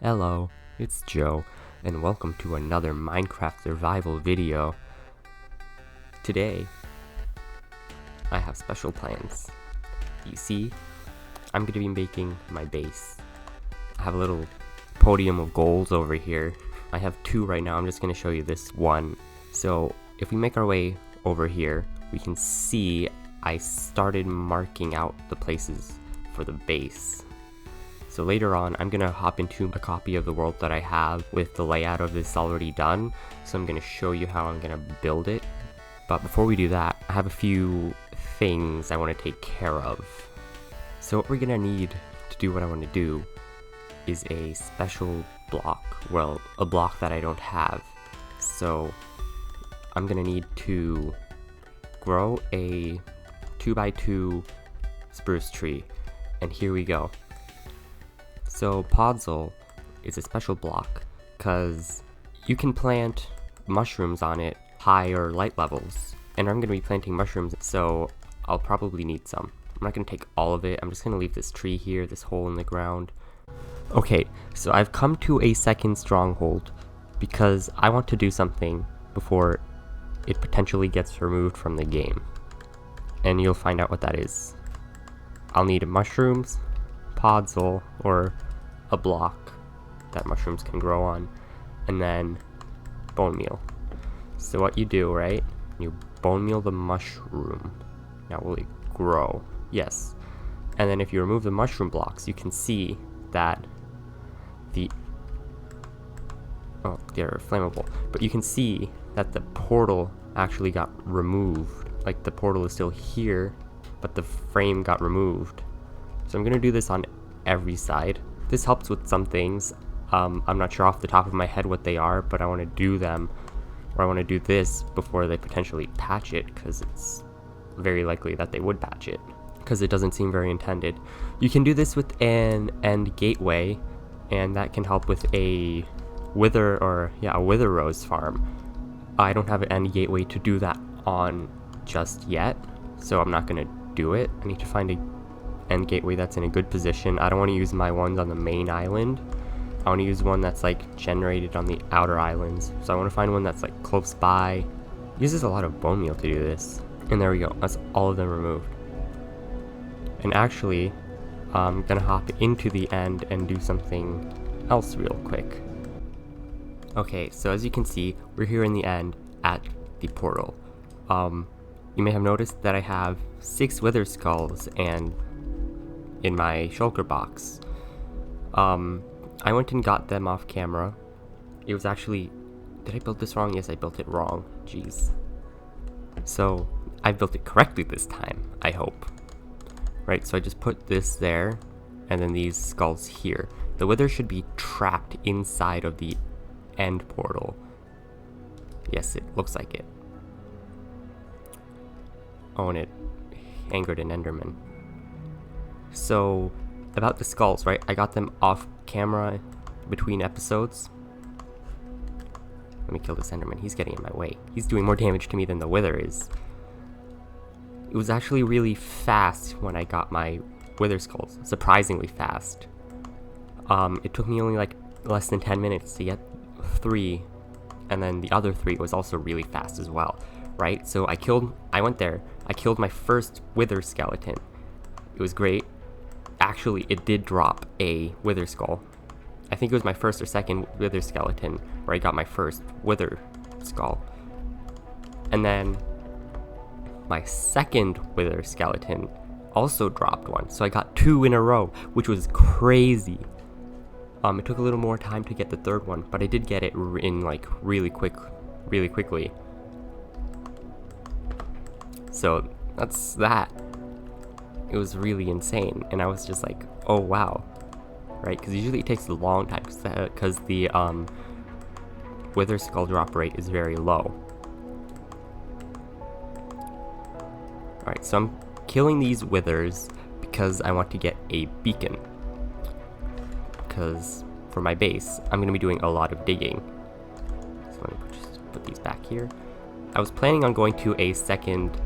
Hello, it's Joe, and welcome to another Minecraft survival video. Today, I have special plans. You see, I'm going to be making my base. I have a little podium of goals over here. I have two right now, I'm just going to show you this one. So, if we make our way over here, we can see I started marking out the places for the base. So later on, I'm gonna hop into a copy of the world that I have with the layout of this already done. So I'm gonna show you how I'm gonna build it. But before we do that, I have a few things I wanna take care of. So what we're gonna need to do what I wanna do is a special block. Well, a block that I don't have. So I'm gonna need to grow a 2x2 spruce tree. And here we go. So podzol is a special block because you can plant mushrooms on it high or light levels, and I'm going to be planting mushrooms, so I'll probably need some. I'm not going to take all of it, I'm just going to leave this tree here, this hole in the ground. Okay, so I've come to a second stronghold because I want to do something before it potentially gets removed from the game, and you'll find out what that is. I'll need mushrooms, podzol, or a block that mushrooms can grow on, and then bone meal. So what you do, right, you bone meal the mushroom. Now will it grow? Yes. And then if you remove the mushroom blocks, you can see that they're flammable, but you can see that the portal actually got removed. Like, the portal is still here, but the frame got removed. So I'm gonna do this on every side. This helps with some things. I'm not sure off the top of my head what they are, but I want to do them, or I want to do this before they potentially patch it, because it's very likely that they would patch it, because it doesn't seem very intended. You can do this with an end gateway, and that can help with a wither rose farm. I don't have an end gateway to do that on just yet, so I'm not gonna do it. I need to find a end gateway that's in a good position. I don't want to use my ones on the main island. I want to use one that's like generated on the outer islands. So I want to find one that's like close by. It uses a lot of bone meal to do this. And there we go. That's all of them removed. And actually, I'm gonna hop into the end and do something else real quick. Okay, so as you can see, we're here in the end at the portal. You may have noticed that I have 6 wither skulls and in my shulker box. I went and got them off camera. It was actually, did I build this wrong? Yes, I built it wrong. Jeez. So I built it correctly this time, I hope. Right, so I just put this there, and then these skulls here. The wither should be trapped inside of the end portal. Yes, it looks like it. Oh, and it angered an enderman. So, about the skulls, right? I got them off camera between episodes. Let me kill this enderman. He's getting in my way. He's doing more damage to me than the wither is. It was actually really fast when I got my wither skulls. Surprisingly fast. It took me only like less than 10 minutes to get 3. And then the other 3 was also really fast as well. Right? So I went there. I killed my first wither skeleton. It was great. Actually, it did drop a wither skull. I think it was my first or second wither skeleton where I got my first wither skull. And then my second wither skeleton also dropped one. So I got 2 in a row, which was crazy. It took a little more time to get the third one, but I did get it in like really quickly. So that's that. It was really insane, and I was just like, oh wow, right? Because usually it takes a long time because the wither skull drop rate is very low. Alright, so I'm killing these withers because I want to get a beacon. Because for my base, I'm going to be doing a lot of digging. So let me just put these back here. I was planning on going to a second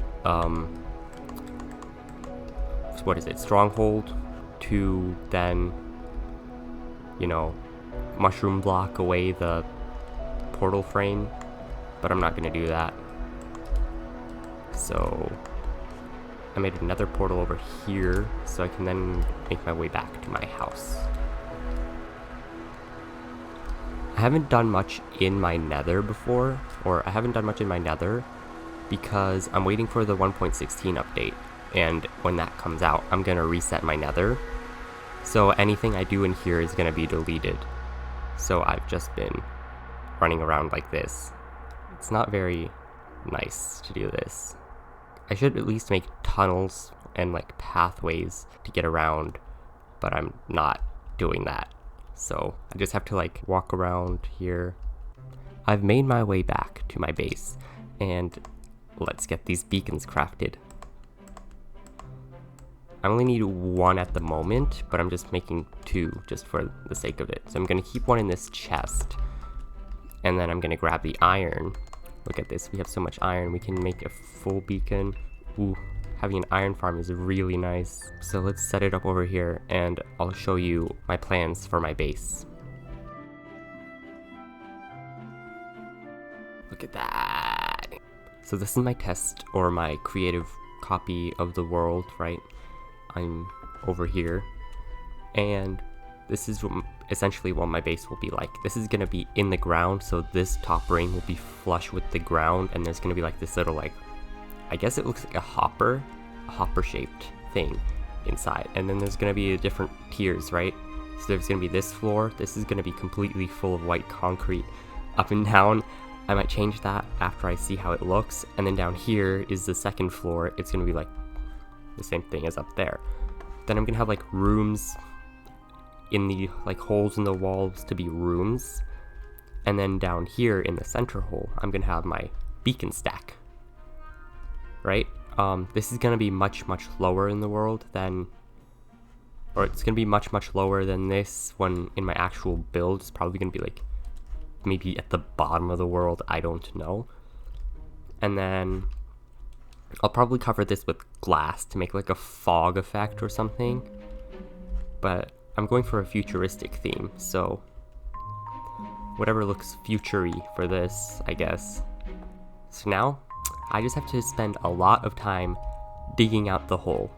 stronghold to then, mushroom block away the portal frame, but I'm not gonna do that. So I made another portal over here so I can then make my way back to my house. I haven't done much in my nether before, or I haven't done much in my nether because I'm waiting for the 1.16 update, and when that comes out, I'm gonna reset my nether. So anything I do in here is gonna be deleted. So I've just been running around like this. It's not very nice to do this. I should at least make tunnels and like pathways to get around, but I'm not doing that. So I just have to like walk around here. I've made my way back to my base, and let's get these beacons crafted. I only need one at the moment, but I'm just making two just for the sake of it. So I'm gonna keep one in this chest, and then I'm gonna grab the iron. Look at this, we have so much iron, we can make a full beacon. Ooh, having an iron farm is really nice. So let's set it up over here, and I'll show you my plans for my base. Look at that. So this is my test, or my creative copy of the world, right? I'm over here, and this is essentially what my base will be like. This is gonna be in the ground, so this top ring will be flush with the ground, and there's gonna be like this little, like, I guess it looks like a hopper shaped thing inside, and then there's gonna be different tiers, right? So there's gonna be this floor, this is gonna be completely full of white concrete up and down. I might change that after I see how it looks, and then down here is the second floor. It's gonna be like the same thing as up there. Then I'm gonna have like rooms in the like holes in the walls to be rooms, and then down here in the center hole I'm gonna have my beacon stack, right? This is gonna be much lower in the world than, or it's gonna be much lower than this one in my actual build. It's probably gonna be like maybe at the bottom of the world, I don't know. And then I'll probably cover this with glass to make like a fog effect or something, but I'm going for a futuristic theme, so whatever looks future-y for this, I guess. So now, I just have to spend a lot of time digging out the hole.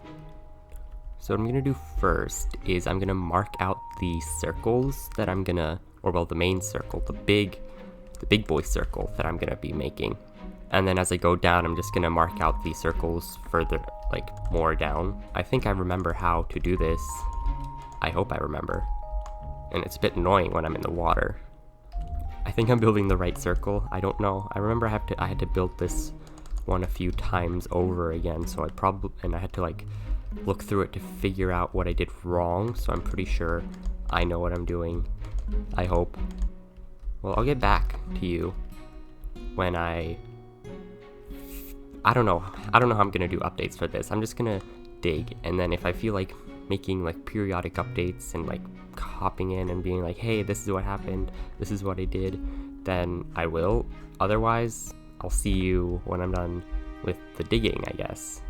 So what I'm gonna do first is I'm gonna mark out the circles that I'm gonna, or well, the main circle, the big boy circle that I'm gonna be making. And then as I go down, I'm just gonna mark out the circles further, like more down. I think I remember how to do this. I hope I remember. And it's a bit annoying when I'm in the water. I think I'm building the right circle. I don't know. I remember I had to build this one a few times over again, so I had to like look through it to figure out what I did wrong, so I'm pretty sure I know what I'm doing. I hope. Well, I'll get back to you when I don't know how I'm gonna do updates for this. I'm just gonna dig, and then if I feel like making like periodic updates and like hopping in and being like, hey, this is what happened, this is what I did, then I will. Otherwise, I'll see you when I'm done with the digging, I guess.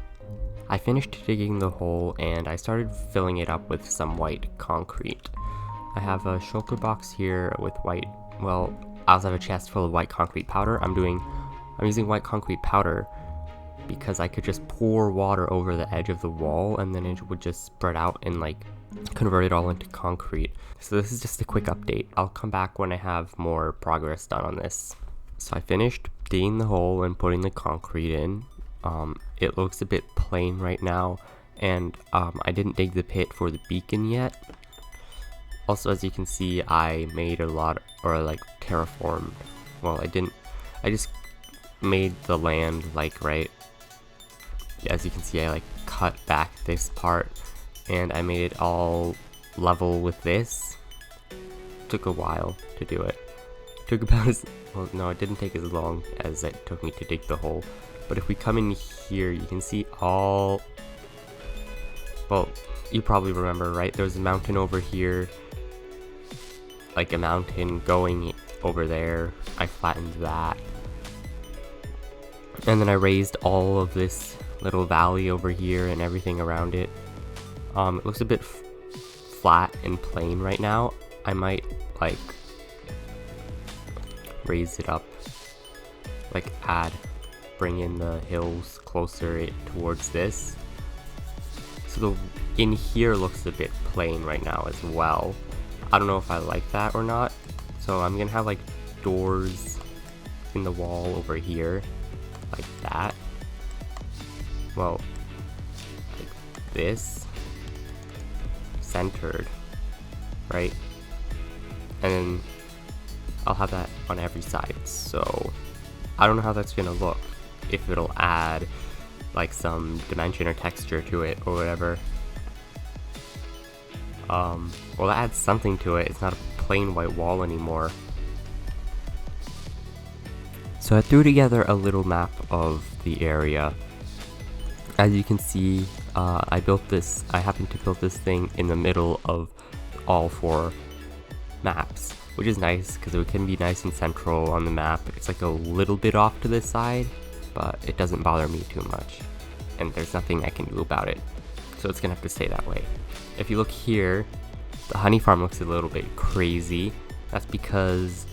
I finished digging the hole and I started filling it up with some white concrete. I have a shulker box here with white, well, I also have a chest full of white concrete powder. I'm using white concrete powder because I could just pour water over the edge of the wall and then it would just spread out and like convert it all into concrete. So this is just a quick update. I'll come back when I have more progress done on this. So I finished digging the hole and putting the concrete in. It looks a bit plain right now, and I didn't dig the pit for the beacon yet. Also, as you can see, I made a lot, or like terraformed. Well, I just made the land like right. As you can see, I like cut back this part and I made it all level with this. Took a while to do it. Took about as, well, no, it didn't take as long as it took me to dig the hole. But if we come in here, you can see all, well, you probably remember, right? There's a mountain over here, like a mountain going over there. I flattened that. And then I raised all of this little valley over here and everything around it. It looks a bit flat and plain right now. I might like raise it up, like bring in the hills closer towards this. So the in here looks a bit plain right now as well. I don't know if I like that or not. So I'm gonna have like doors in the wall over here, like that. Well, like this, centered, right? And then I'll have that on every side. So I don't know how that's gonna look, if it'll add like some dimension or texture to it or whatever. Well, it adds something to it. It's not a plain white wall anymore. So I threw together a little map of the area. As you can see, I happened to build this thing in the middle of all 4 maps, which is nice because it can be nice and central on the map. It's like a little bit off to this side, but it doesn't bother me too much, and there's nothing I can do about it. So it's gonna have to stay that way. If you look here, the honey farm looks a little bit crazy. That's because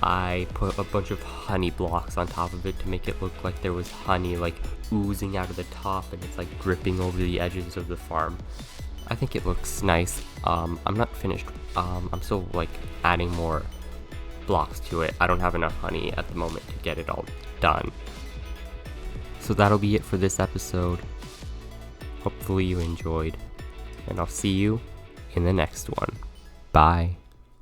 I put a bunch of honey blocks on top of it to make it look like there was honey like oozing out of the top, and it's like dripping over the edges of the farm. I think it looks nice. I'm not finished. I'm still like adding more blocks to it. I don't have enough honey at the moment to get it all done. So that'll be it for this episode. Hopefully you enjoyed, and I'll see you in the next one. Bye.